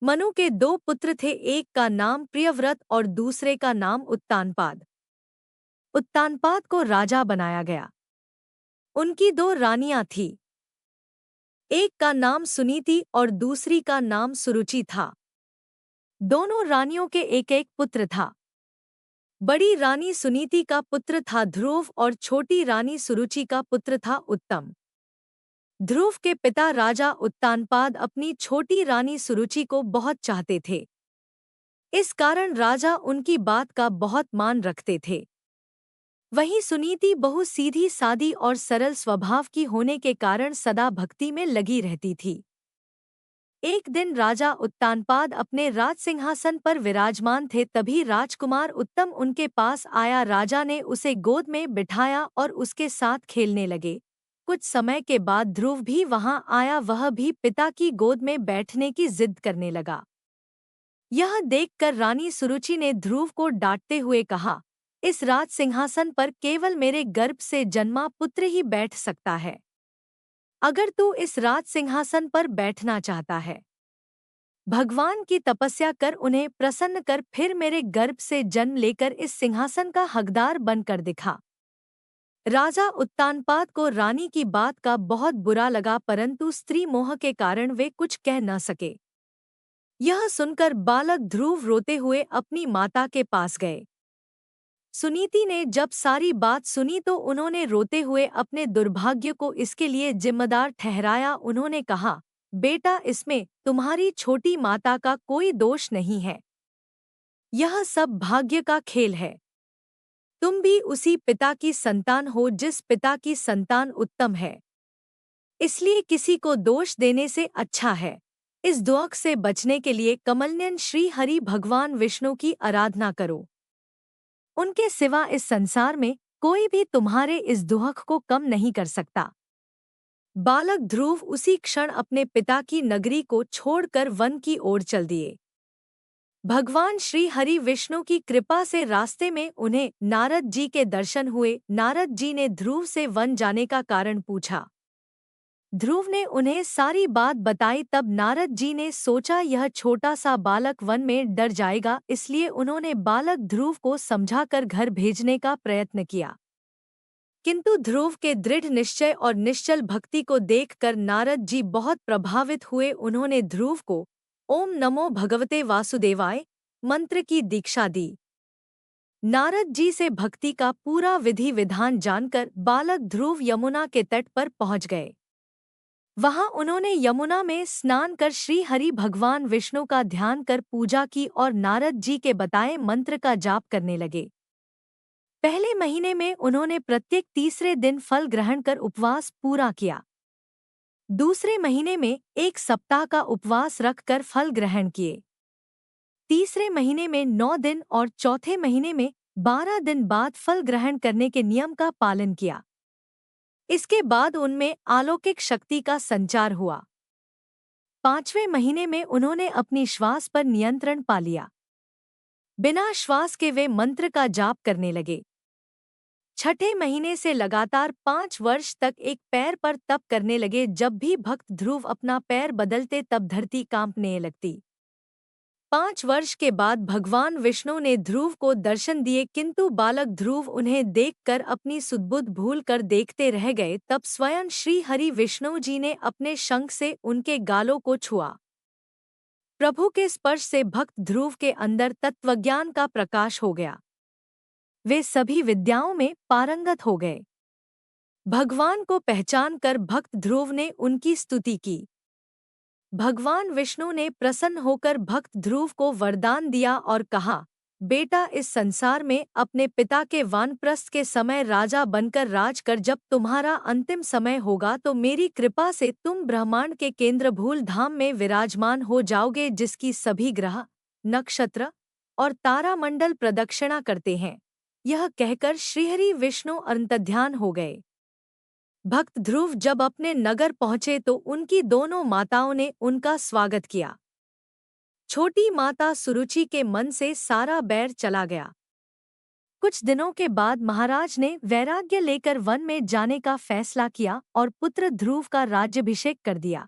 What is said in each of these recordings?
मनु के दो पुत्र थे, एक का नाम प्रियव्रत और दूसरे का नाम उत्तानपाद। उत्तानपाद को राजा बनाया गया। उनकी दो रानियां थीं। एक का नाम सुनीति और दूसरी का नाम सुरुचि था। दोनों रानियों के एक एक पुत्र था। बड़ी रानी सुनीति का पुत्र था ध्रुव और छोटी रानी सुरुचि का पुत्र था उत्तम। ध्रुव के पिता राजा उत्तानपाद अपनी छोटी रानी सुरुचि को बहुत चाहते थे। इस कारण राजा उनकी बात का बहुत मान रखते थे। वहीं सुनीति बहु सीधी सादी और सरल स्वभाव की होने के कारण सदा भक्ति में लगी रहती थी। एक दिन राजा उत्तानपाद अपने राजसिंहासन पर विराजमान थे, तभी राजकुमार उत्तम उनके पास आया। राजा ने उसे गोद में बिठाया और उसके साथ खेलने लगे। कुछ समय के बाद ध्रुव भी वहां आया। वह भी पिता की गोद में बैठने की जिद करने लगा। यह देखकर रानी सुरुचि ने ध्रुव को डांटते हुए कहा, इस राज सिंहासन पर केवल मेरे गर्भ से जन्मा पुत्र ही बैठ सकता है। अगर तू इस राज सिंहासन पर बैठना चाहता है, भगवान की तपस्या कर उन्हें प्रसन्न कर, फिर मेरे गर्भ से जन्म लेकर इस सिंहासन का हकदार बनकर दिखा। राजा उत्तानपाद को रानी की बात का बहुत बुरा लगा, परंतु स्त्री मोह के कारण वे कुछ कह न सके। यह सुनकर बालक ध्रुव रोते हुए अपनी माता के पास गए। सुनीति ने जब सारी बात सुनी तो उन्होंने रोते हुए अपने दुर्भाग्य को इसके लिए जिम्मेदार ठहराया। उन्होंने कहा, बेटा, इसमें तुम्हारी छोटी माता का कोई दोष नहीं है। यह सब भाग्य का खेल है। तुम भी उसी पिता की संतान हो जिस पिता की संतान उत्तम है, इसलिए किसी को दोष देने से अच्छा है इस दुख से बचने के लिए कमलनयन श्री हरि भगवान विष्णु की आराधना करो। उनके सिवा इस संसार में कोई भी तुम्हारे इस दुख को कम नहीं कर सकता। बालक ध्रुव उसी क्षण अपने पिता की नगरी को छोड़कर वन की ओर चल दिए। भगवान श्री हरि विष्णु की कृपा से रास्ते में उन्हें नारद जी के दर्शन हुए। नारद जी ने ध्रुव से वन जाने का कारण पूछा। ध्रुव ने उन्हें सारी बात बताई। तब नारद जी ने सोचा यह छोटा सा बालक वन में डर जाएगा, इसलिए उन्होंने बालक ध्रुव को समझाकर घर भेजने का प्रयत्न किया। किंतु ध्रुव के दृढ़ निश्चय और निश्चल भक्ति को देखकर नारद जी बहुत प्रभावित हुए। उन्होंने ध्रुव को ओम नमो भगवते वासुदेवाय मंत्र की दीक्षा दी। नारद जी से भक्ति का पूरा विधि विधान जानकर बालक ध्रुव यमुना के तट पर पहुंच गए। वहां उन्होंने यमुना में स्नान कर श्री हरि भगवान विष्णु का ध्यान कर पूजा की और नारद जी के बताए मंत्र का जाप करने लगे। पहले महीने में उन्होंने प्रत्येक तीसरे दिन फल ग्रहण कर उपवास पूरा किया। दूसरे महीने में 1 सप्ताह का उपवास रखकर फल ग्रहण किए। तीसरे महीने में 9 दिन और चौथे महीने में 12 दिन बाद फल ग्रहण करने के नियम का पालन किया। इसके बाद उनमें अलौकिक शक्ति का संचार हुआ। 5वें महीने में उन्होंने अपनी श्वास पर नियंत्रण पा लिया। बिना श्वास के वे मंत्र का जाप करने लगे। 6ठे महीने से लगातार 5 वर्ष तक एक पैर पर तप करने लगे। जब भी भक्त ध्रुव अपना पैर बदलते तब धरती कांपने लगती। 5 वर्ष के बाद भगवान विष्णु ने ध्रुव को दर्शन दिए, किंतु बालक ध्रुव उन्हें देखकर अपनी सुधबुद्ध भूल कर देखते रह गए। तब स्वयं श्री हरि विष्णु जी ने अपने शंख से उनके गालों को छुआ। प्रभु के स्पर्श से भक्त ध्रुव के अंदर तत्वज्ञान का प्रकाश हो गया। वे सभी विद्याओं में पारंगत हो गए। भगवान को पहचान कर भक्त ध्रुव ने उनकी स्तुति की। भगवान विष्णु ने प्रसन्न होकर भक्त ध्रुव को वरदान दिया और कहा, बेटा, इस संसार में अपने पिता के वानप्रस्थ के समय राजा बनकर राज कर। जब तुम्हारा अंतिम समय होगा तो मेरी कृपा से तुम ब्रह्मांड के केंद्र भूल धाम में विराजमान हो जाओगे, जिसकी सभी ग्रह, नक्षत्र और तारामंडल प्रदक्षिणा करते हैं। यह कहकर श्रीहरि विष्णु अंतर्ध्यान हो गए। भक्त ध्रुव जब अपने नगर पहुंचे तो उनकी दोनों माताओं ने उनका स्वागत किया। छोटी माता सुरुचि के मन से सारा बैर चला गया। कुछ दिनों के बाद महाराज ने वैराग्य लेकर वन में जाने का फैसला किया और पुत्र ध्रुव का राज्याभिषेक कर दिया।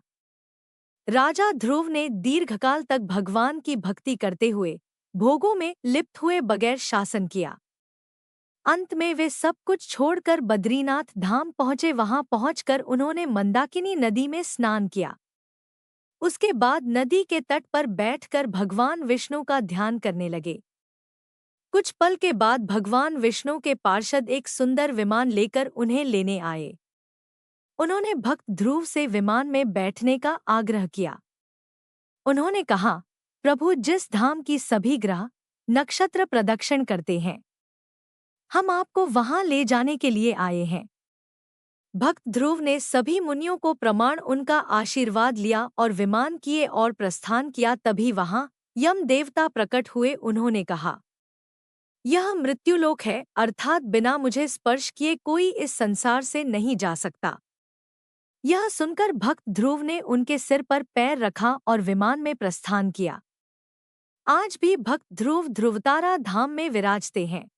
राजा ध्रुव ने दीर्घकाल तक भगवान की भक्ति करते हुए भोगों में लिप्त हुए बगैर शासन किया। अंत में वे सब कुछ छोड़कर बद्रीनाथ धाम पहुंचे। वहां पहुंचकर उन्होंने मंदाकिनी नदी में स्नान किया। उसके बाद नदी के तट पर बैठकर भगवान विष्णु का ध्यान करने लगे। कुछ पल के बाद भगवान विष्णु के पार्षद एक सुंदर विमान लेकर उन्हें लेने आए। उन्होंने भक्त ध्रुव से विमान में बैठने का आग्रह किया। उन्होंने कहा, प्रभु, जिस धाम की सभी ग्रह नक्षत्र प्रदक्षिण करते हैं, हम आपको वहां ले जाने के लिए आए हैं। भक्त ध्रुव ने सभी मुनियों को प्रमाण उनका आशीर्वाद लिया और विमान किए और प्रस्थान किया। तभी वहां यम देवता प्रकट हुए। उन्होंने कहा, यह मृत्युलोक है, अर्थात बिना मुझे स्पर्श किए कोई इस संसार से नहीं जा सकता। यह सुनकर भक्त ध्रुव ने उनके सिर पर पैर रखा और विमान में प्रस्थान किया। आज भी भक्त ध्रुव ध्रुवतारा धाम में विराजते हैं।